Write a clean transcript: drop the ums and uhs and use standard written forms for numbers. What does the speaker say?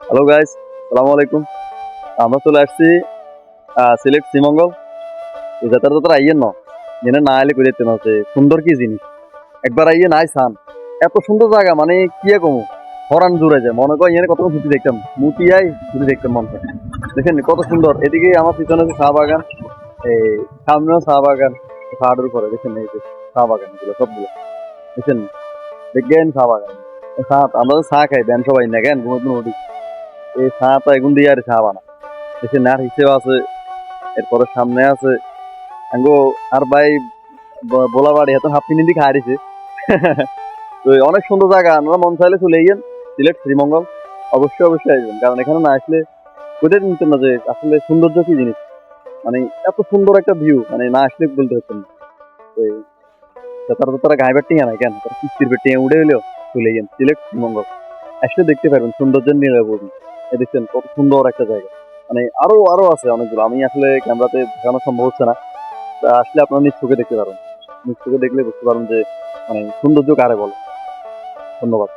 Hello guys, সালামু আলাইকুম। আমরা চলে আসছি সিলেট শ্রীমঙ্গল। তো যাতার যাতার আইয়েন ন জেনে না আইলে কই দেখতে হচ্ছে সুন্দর কি জিনিস একবার আইয়ে নাই সান এত সুন্দর জায়গা মানে কি কমু হরান জুড়ে যায় মনে কর এখানে কত ছুটি দেখতাম মুতিয়াই ছুটি দেখতাম মন করে। দেখেন কত সুন্দর এদিকে আমার পিছনে আছে চা বাগান, এই সামনেও চা বাগান, পাহাড়ের উপরে দেখেন এই যে চা বাগান এগুলো সবগুলো দেখেন, দেখবেন চা বাগান চা আমরা তো চা খাই দেন সবাই না কেন ঘুমাতে উঠি এই চাটা এগুন দিয়ে আর চা বানা দেখেন আর হিসেবে আছে। এরপরে সামনে আছে আঙ্গো আর ভাই বোলা বাড়ি এত হাফ মিনিট খাই দিছে। তো অনেক সুন্দর জায়গা, আমরা মন চাইলে চলে গিয়েন সিলেট শ্রীমঙ্গল। অবশ্যই অবশ্যই আসবেন, কারণ এখানে না আসলে কোথায় নিতেন না যে আসলে সৌন্দর্য কি জিনিস, মানে এত সুন্দর একটা ভিউ মানে না আসলে বলতে হচ্ছেন না। তো তারা তো তারা গায়ে বেটিং নাই কেন তারা কিস্তির বেটিং উড়ে এলেও চলে গিয়েন সিলেট শ্রীমঙ্গল। আসলে দেখতে পারবেন সৌন্দর্যের নীলাভূমি। দেখছেন কত সুন্দর একটা জায়গা, মানে আরো আরো আছে অনেকগুলো, আমি আসলে ক্যামেরাতে দেখানো সম্ভব হচ্ছে না। তা আসলে আপনারা নিজ চোখে দেখতে পারেন, নিজ চোখে দেখলে বুঝতে পারেন যে মানে সৌন্দর্য কারে বলে। ধন্যবাদ।